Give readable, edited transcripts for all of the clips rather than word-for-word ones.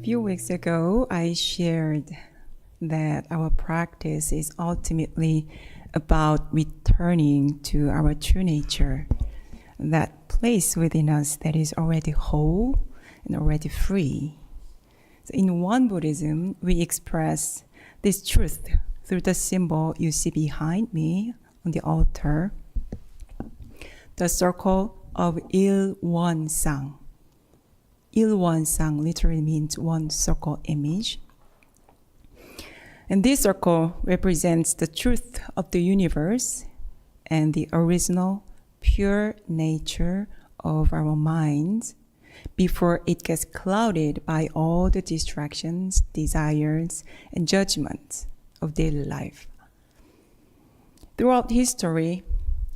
few weeks ago, I shared that our practice is ultimately about returning to our true nature, that place within us that is already whole and already free. So in Won Buddhism, we express this truth through the symbol you see behind me on the altar, the circle of Il-Won-Sang. Il-Won-Sang literally means one circle image. And this circle represents the truth of the universe and the original pure nature of our minds before it gets clouded by all the distractions, desires, and judgments of daily life. Throughout history,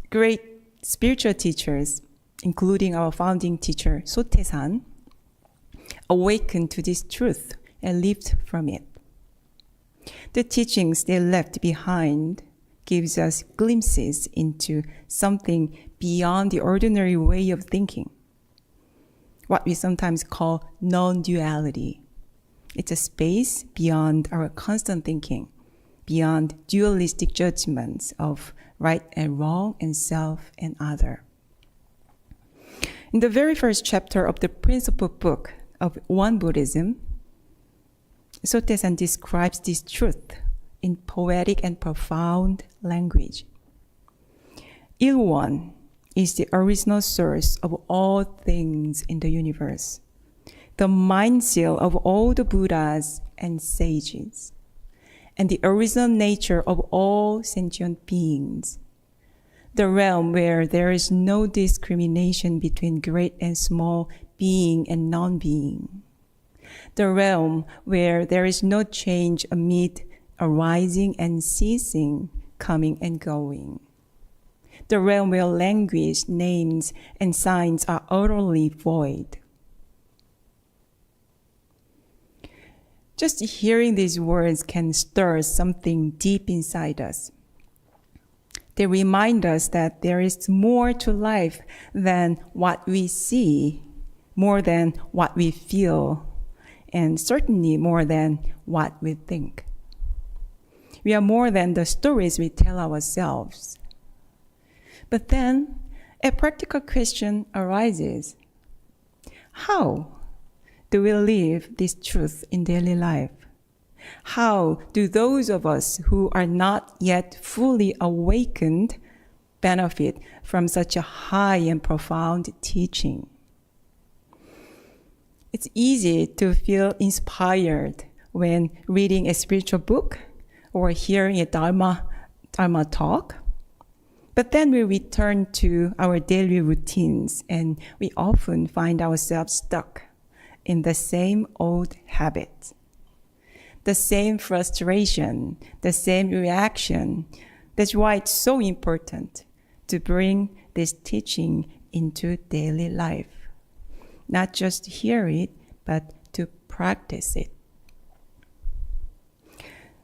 great spiritual teachers, including our founding teacher Sotaesan, awakened to this truth and lived from it. The teachings they left behind gives us glimpses into something beyond the ordinary way of thinking, what we sometimes call non-duality. It's a space beyond our constant thinking, beyond dualistic judgments of right and wrong and self and other. In the very first chapter of the principal book of Won Buddhism, Sotaesan describes this truth in poetic and profound language. Il-Won is the original source of all things in the universe, the mind seal of all the Buddhas and sages, and the original nature of all sentient beings, the realm where there is no discrimination between great and small, being and non-being, the realm where there is no change amid arising and ceasing, coming and going, the realm where language, names, and signs are utterly void. Just hearing these words can stir something deep inside us. They remind us that there is more to life than what we see, more than what we feel, and certainly more than what we think. We are more than the stories we tell ourselves. But then, a practical question arises. How do we live this truth in daily life? How do those of us who are not yet fully awakened benefit from such a high and profound teaching? It's easy to feel inspired when reading a spiritual book or hearing a Dharma talk. But then we return to our daily routines and we often find ourselves stuck in the same old habits, the same frustration, the same reaction. That's why it's so important to bring this teaching into daily life. Not just hear it, but to practice it.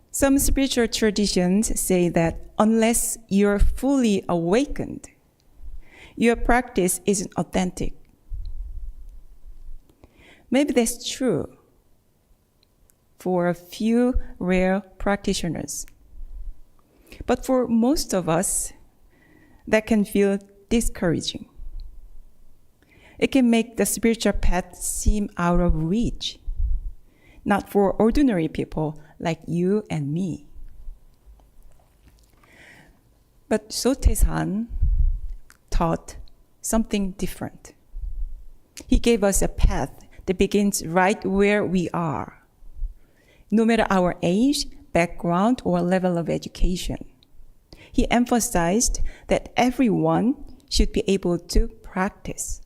Some spiritual traditions say that unless you're fully awakened, your practice isn't authentic. Maybe that's true for a few rare practitioners. But for most of us, that can feel discouraging. It can make the spiritual path seem out of reach, not for ordinary people like you and me. But Sotaesan taught something different. He gave us a path that begins right where we are, no matter our age, background, or level of education. He emphasized that everyone should be able to practice.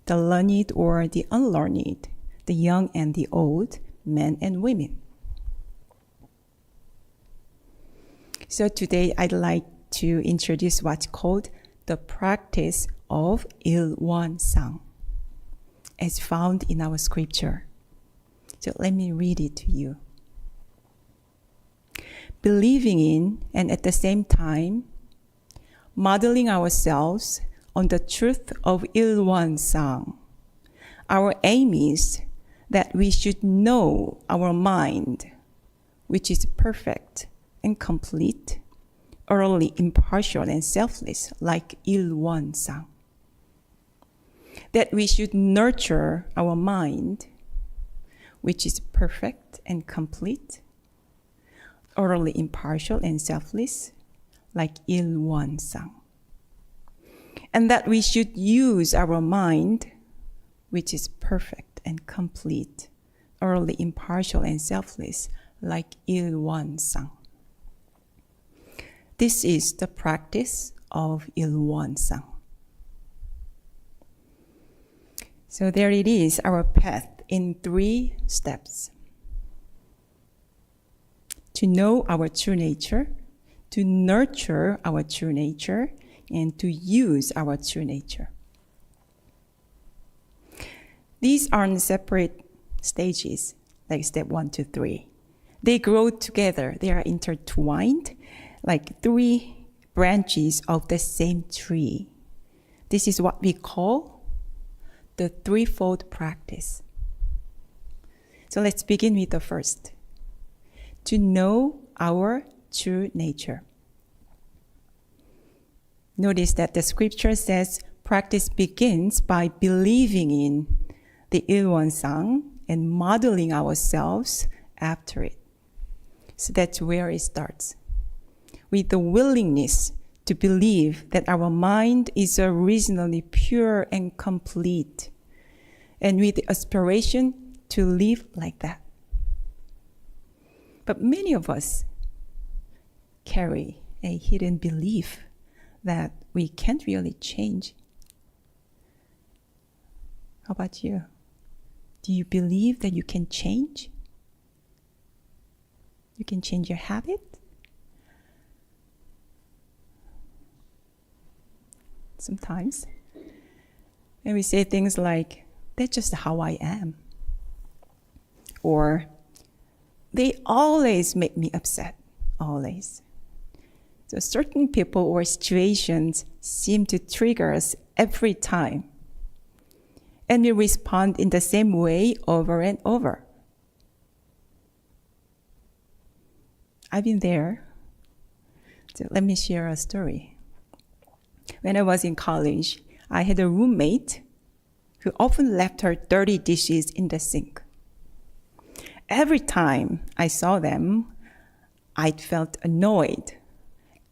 The learned or the unlearned, the young and the old, men and women. So today I'd like to introduce what's called the practice of Il-Won-Sang, as found in our scripture. So let me read it to you. Believing in and at the same time modeling ourselves on the truth of Il-Won-Sang, our aim is that we should know our mind, which is perfect and complete, utterly impartial and selfless, like Il-won-sang. That we should nurture our mind, which is perfect and complete, utterly impartial and selfless, like Il-won-sang. And that we should use our mind, which is perfect and complete, utterly impartial and selfless, like Il-won-sang. This is the practice of Il-won-sang. So there it is, our path in 3 steps. To know our true nature, to nurture our true nature, and to use our true nature. These aren't separate stages, like step 1 to 3. They grow together. They are intertwined, like 3 branches of the same tree. This is what we call the threefold practice. So let's begin with the first. To know our true nature. Notice that the scripture says practice begins by believing in the Il-won-sang and modeling ourselves after it. So that's where it starts. With the willingness to believe that our mind is originally pure and complete, and with the aspiration to live like that. But many of us carry a hidden belief that we can't really change. How about you? Do you believe that you can change? You can change your habit? Sometimes. And we say things like, that's just how I am. Or, they always make me upset. Always. So certain people or situations seem to trigger us every time. And we respond in the same way over and over. I've been there. So let me share a story. When I was in college, I had a roommate who often left her dirty dishes in the sink. Every time I saw them, I felt annoyed.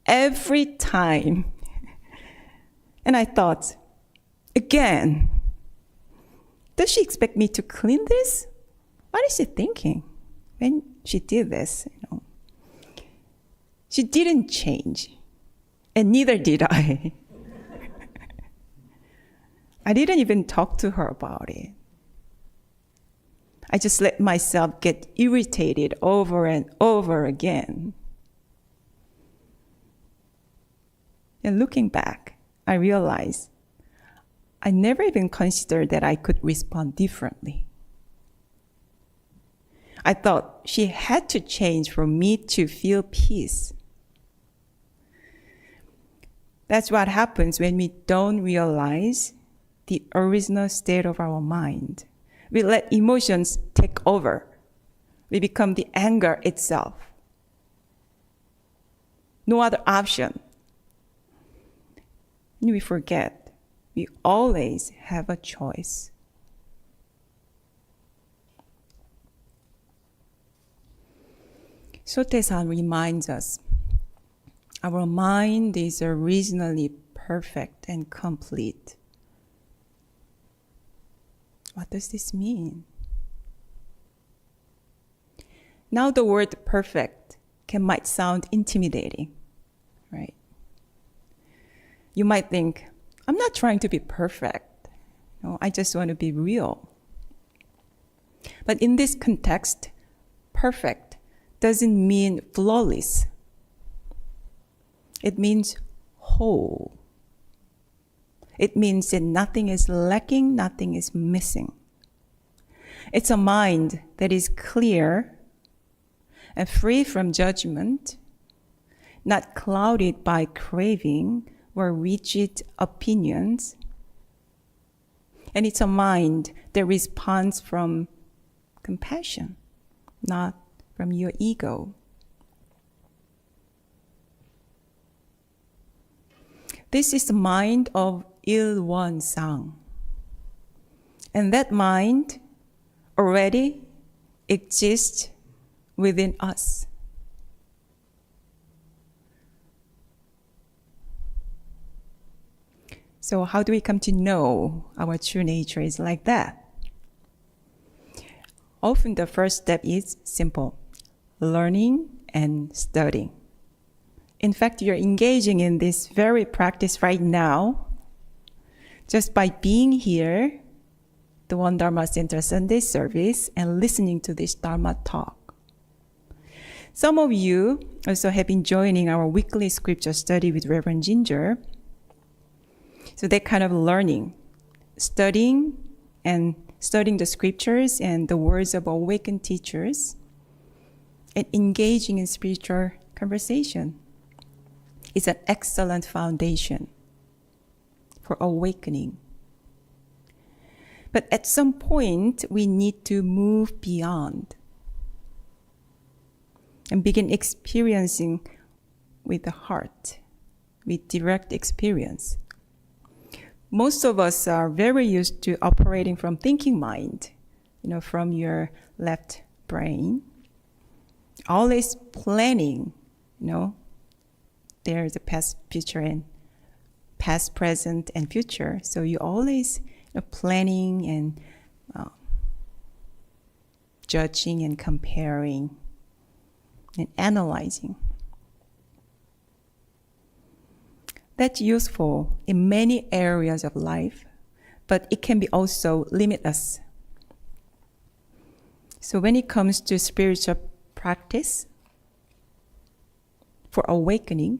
Every time. And I thought, again, does she expect me to clean this? What is she thinking when she did this? She didn't change, and neither did I. I didn't even talk to her about it. I just let myself get irritated over and over again. And looking back, I realized I never even considered that I could respond differently. I thought she had to change for me to feel peace. That's what happens when we don't realize the original state of our mind. We let emotions take over. We become the anger itself. No other option. And we forget we always have a choice. Sote-san reminds us our mind is originally perfect and complete. What does this mean? Now the word perfect might sound intimidating, right? You might think, I'm not trying to be perfect. No, I just want to be real. But in this context, perfect doesn't mean flawless. It means whole. It means that nothing is lacking, nothing is missing. It's a mind that is clear and free from judgment, not clouded by craving or rigid opinions. And it's a mind that responds from compassion, not from your ego. This is the mind of Il Sang. And that mind already exists within us. So how do we come to know our true nature is like that? Often the first step is simple: learning and studying. In fact, you're engaging in this very practice right now just by being here, the One Dharma Center Sunday service, and listening to this Dharma talk. Some of you also have been joining our weekly scripture study with Rev Jieun. So that kind of learning, studying the scriptures and the words of awakened teachers, and engaging in spiritual conversation is an excellent foundation for awakening. But at some point, we need to move beyond and begin experiencing with the heart, with direct experience. Most of us are very used to operating from thinking mind, from your left brain. Always planning, there's a past, future, and past, present, and future. So you always planning and judging and comparing and analyzing. That's useful in many areas of life, but it can be also limitless. So when it comes to spiritual practice, for awakening,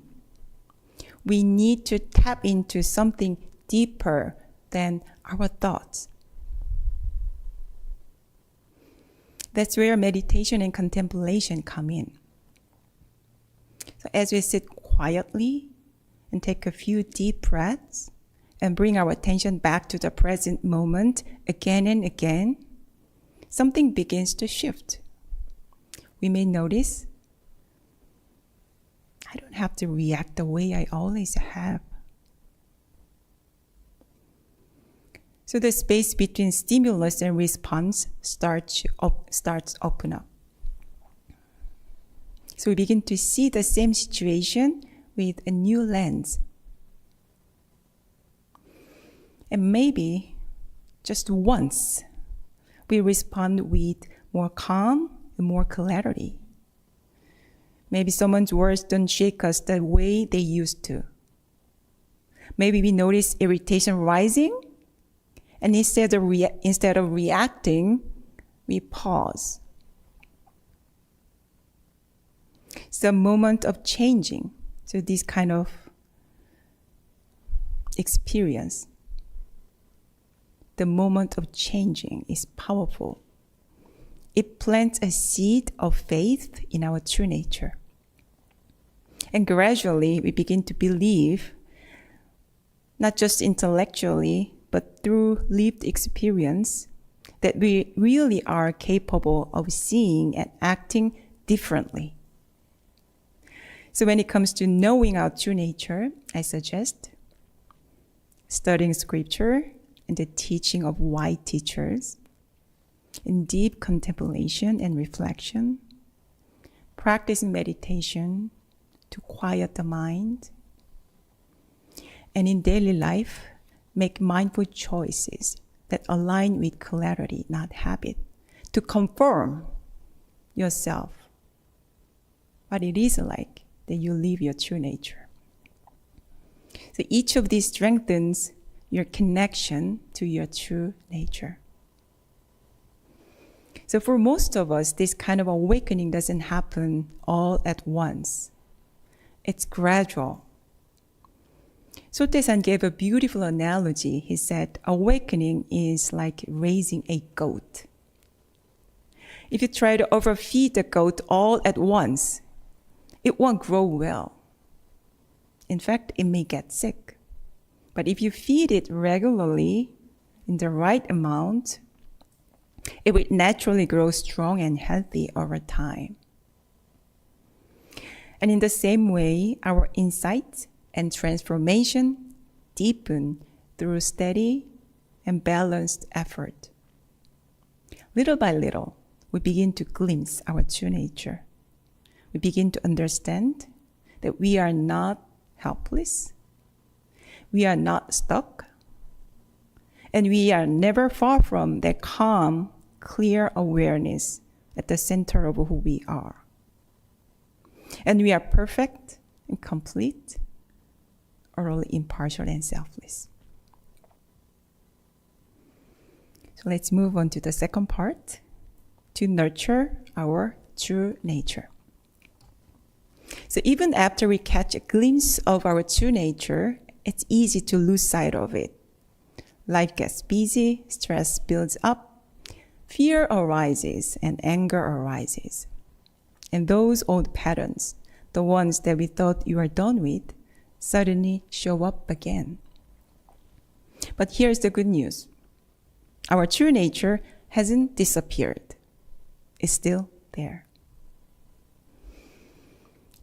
we need to tap into something deeper than our thoughts. That's where meditation and contemplation come in. So as we sit quietly and take a few deep breaths and bring our attention back to the present moment again and again, something begins to shift. We may notice, I don't have to react the way I always have. So the space between stimulus and response starts open up. So we begin to see the same situation with a new lens. And maybe just once, we respond with more calm and more clarity. Maybe someone's words don't shake us the way they used to. Maybe we notice irritation rising, and instead of reacting, we pause. It's a moment of changing. So this kind of experience, the moment of changing, is powerful. It plants a seed of faith in our true nature. And gradually, we begin to believe, not just intellectually, but through lived experience, that we really are capable of seeing and acting differently. So when it comes to knowing our true nature, I suggest studying scripture and the teaching of wise teachers, in deep contemplation and reflection, practicing meditation to quiet the mind, and in daily life, make mindful choices that align with clarity, not habit, to confirm yourself what it is like that you live your true nature. So each of these strengthens your connection to your true nature. So for most of us, this kind of awakening doesn't happen all at once. It's gradual. Sotaesan gave a beautiful analogy. He said, awakening is like raising a goat. If you try to overfeed the goat all at once, it won't grow well. In fact, it may get sick. But if you feed it regularly, in the right amount, It will naturally grow strong and healthy over time. And in the same way, our insight and transformation deepen through steady and balanced effort. Little by little, we begin to glimpse our true nature. We begin to understand that we are not helpless, we are not stuck, and we are never far from that calm, clear awareness at the center of who we are. And we are perfect and complete, utterly impartial and selfless. So let's move on to the second part, to nurture our true nature. So even after we catch a glimpse of our true nature, it's easy to lose sight of it. Life gets busy, stress builds up, fear arises, and anger arises. And those old patterns, the ones that we thought you are done with, suddenly show up again. But here's the good news. Our true nature hasn't disappeared. It's still there.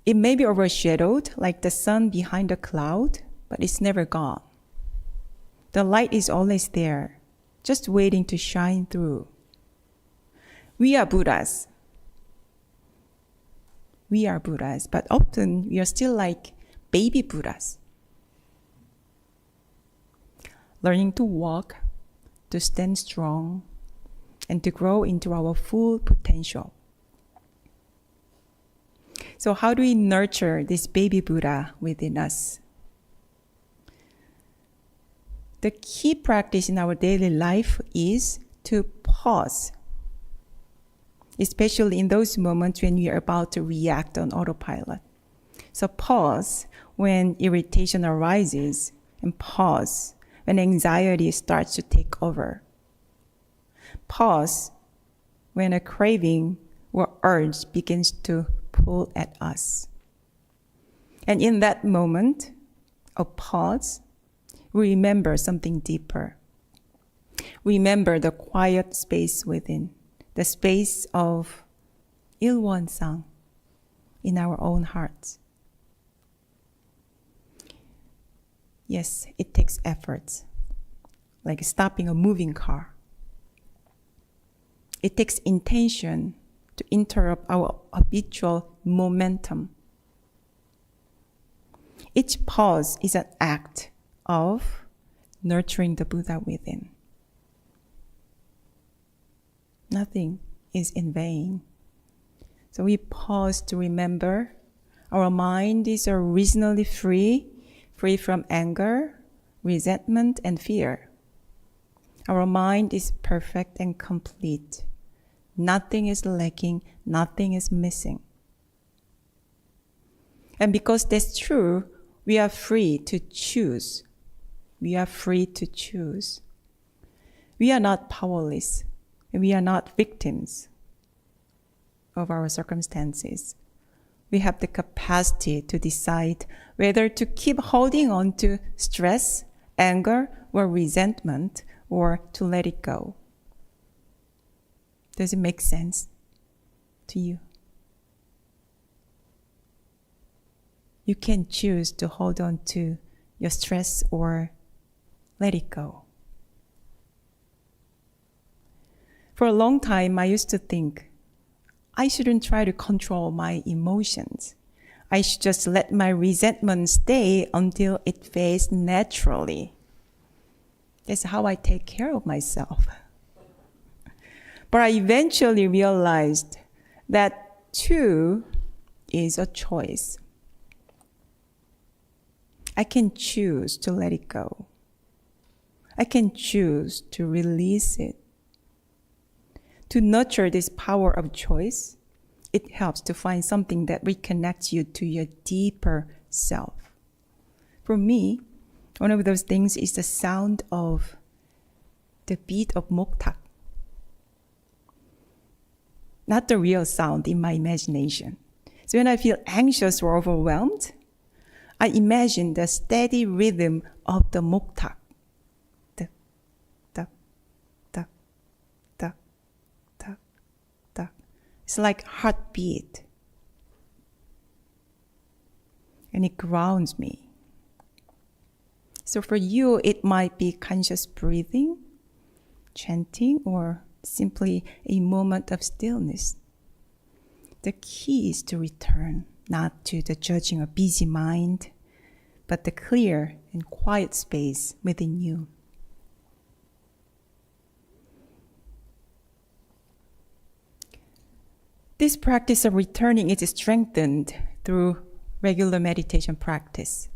It may be overshadowed like the sun behind a cloud, but it's never gone. The light is always there, just waiting to shine through. We are Buddhas. But often we are still like baby Buddhas. Learning to walk, to stand strong, and to grow into our full potential. So how do we nurture this baby Buddha within us? The key practice in our daily life is to pause, especially in those moments when we are about to react on autopilot. So pause when irritation arises, and pause when anxiety starts to take over. Pause when a craving or urge begins to pull at us. And in that moment of pause, we remember something deeper. Remember the quiet space within, the space of ilwonsang in our own hearts. Yes, it takes efforts, like stopping a moving car. It takes intention to interrupt our habitual momentum. Each pause is an act of nurturing the Buddha within. Nothing is in vain. So we pause to remember our mind is originally free from anger, resentment, and fear. Our mind is perfect and complete. Nothing is lacking, nothing is missing. And because that's true, we are free to choose. We are free to choose. We are not powerless. We are not victims of our circumstances. We have the capacity to decide whether to keep holding on to stress, anger, or resentment, or to let it go. Does it make sense to you? You can choose to hold on to your stress or let it go. For a long time, I used to think, I shouldn't try to control my emotions. I should just let my resentment stay until it fades naturally. That's how I take care of myself. But I eventually realized that too is a choice. I can choose to let it go. I can choose to release it. To nurture this power of choice, it helps to find something that reconnects you to your deeper self. For me, one of those things is the sound of the beat of moktak. Not the real sound in my imagination. So when I feel anxious or overwhelmed, I imagine the steady rhythm of the moktak. It's like heartbeat. And it grounds me. So for you, it might be conscious breathing, chanting, or simply a moment of stillness. The key is to return, not to the judging or busy mind, but the clear and quiet space within you. This practice of returning is strengthened through regular meditation practice.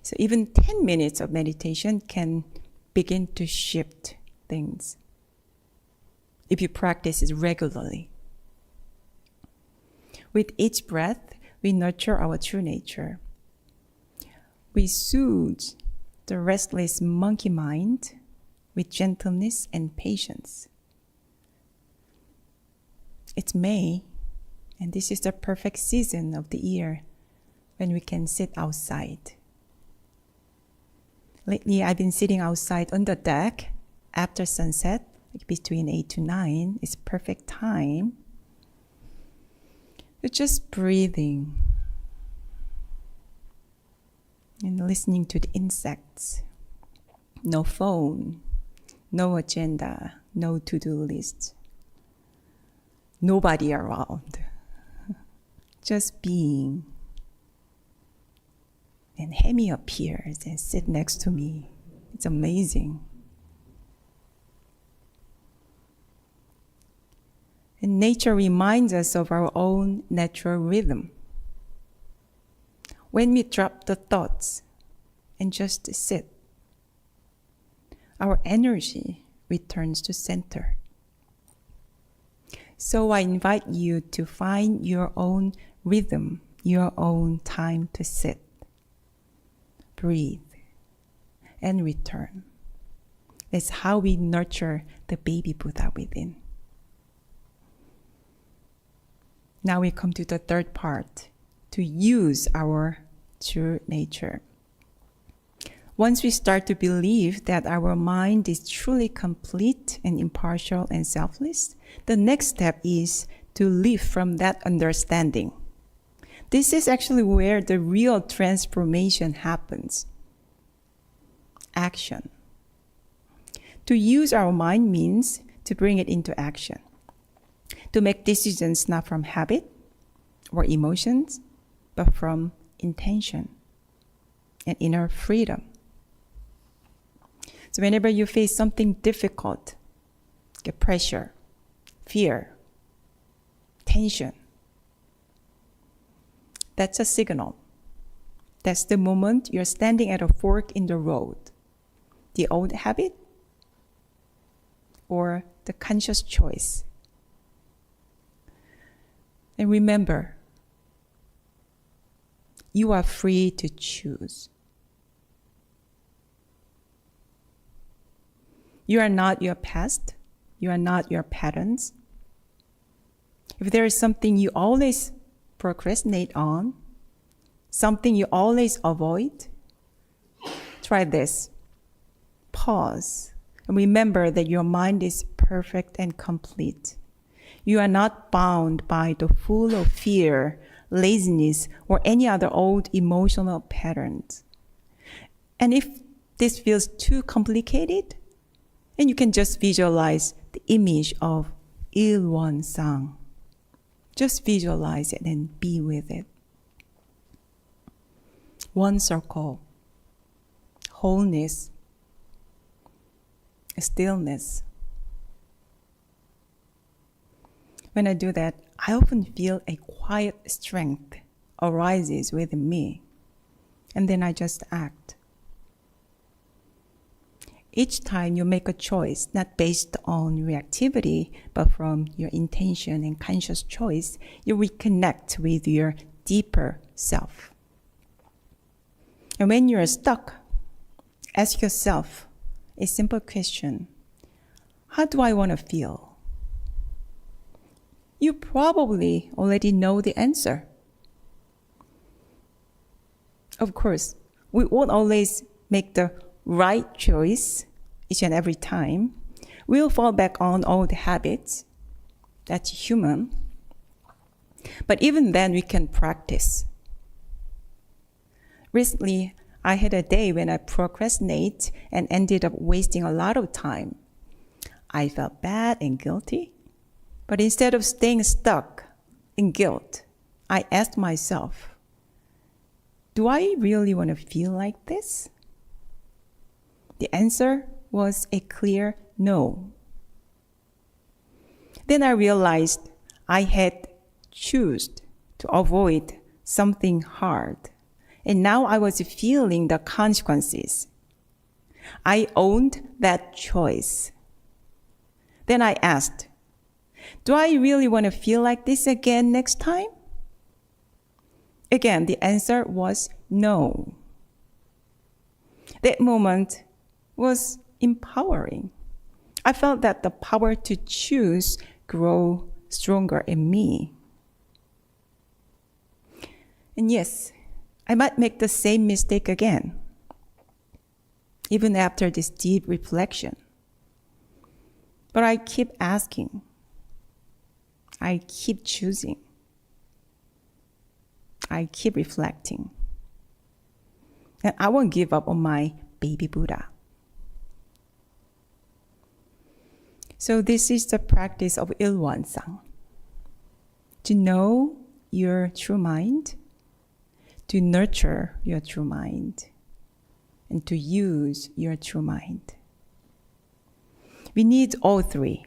So even 10 minutes of meditation can begin to shift things if you practice it regularly. With each breath, we nurture our true nature. We soothe the restless monkey mind with gentleness and patience. It's May, and this is the perfect season of the year when we can sit outside. Lately, I've been sitting outside on the deck after sunset, between 8 to 9. It's perfect time. You're just breathing and listening to the insects. No phone, no agenda, no to-do list. Nobody around. Just being. And Hemi appears and sits next to me. It's amazing. And nature reminds us of our own natural rhythm. When we drop the thoughts and just sit, our energy returns to center. So I invite you to find your own rhythm, your own time to sit, breathe, and return. That's how we nurture the baby Buddha within. Now we come to the third part, to use our true nature. Once we start to believe that our mind is truly complete and impartial and selfless, the next step is to live from that understanding. This is actually where the real transformation happens. Action. To use our mind means to bring it into action. To make decisions not from habit or emotions, but from intention and inner freedom. So whenever you face something difficult, get pressure, fear, tension, that's a signal. That's the moment you're standing at a fork in the road. The old habit or the conscious choice. And remember, you are free to choose. You are not your past. You are not your patterns. If there is something you always procrastinate on, something you always avoid, try this. Pause and remember that your mind is perfect and complete. You are not bound by the full of fear, laziness, or any other old emotional patterns. And if this feels too complicated, then you can just visualize the image of Il Sang. Just visualize it and be with it. One circle, wholeness, stillness. When I do that, I often feel a quiet strength arises within me, and then I just act. Each time you make a choice, not based on reactivity, but from your intention and conscious choice, you reconnect with your deeper self. And when you're stuck, ask yourself a simple question. How do I want to feel? You probably already know the answer. Of course, we won't always make the right choice each and every time. We'll fall back on old habits. That's human. But even then, we can practice. Recently, I had a day when I procrastinate and ended up wasting a lot of time. I felt bad and guilty. But instead of staying stuck in guilt, I asked myself, do I really want to feel like this? The answer was a clear no. Then I realized I had chosen to avoid something hard. And now I was feeling the consequences. I owned that choice. Then I asked, do I really want to feel like this again next time? Again, the answer was no. That moment was empowering. I felt that the power to choose grew stronger in me. And yes, I might make the same mistake again, even after this deep reflection. But I keep asking. I keep choosing. I keep reflecting. And I won't give up on my baby Buddha. So this is the practice of ilwansang. To know your true mind, to nurture your true mind, and to use your true mind. We need all three.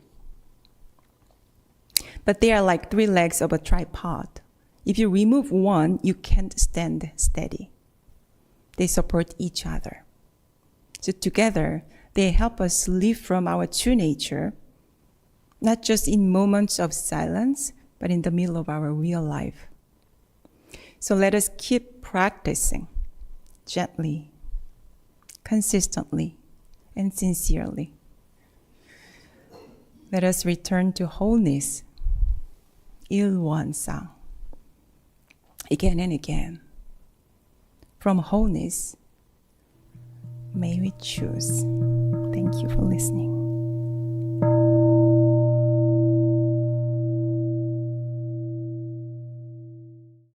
But they are like three legs of a tripod. If you remove one, you can't stand steady. They support each other. So together, they help us live from our true nature, not just in moments of silence, but in the middle of our real life. So let us keep practicing gently, consistently, and sincerely. Let us return to wholeness, ilwansang, again and again. From wholeness, may we choose. Thank you for listening.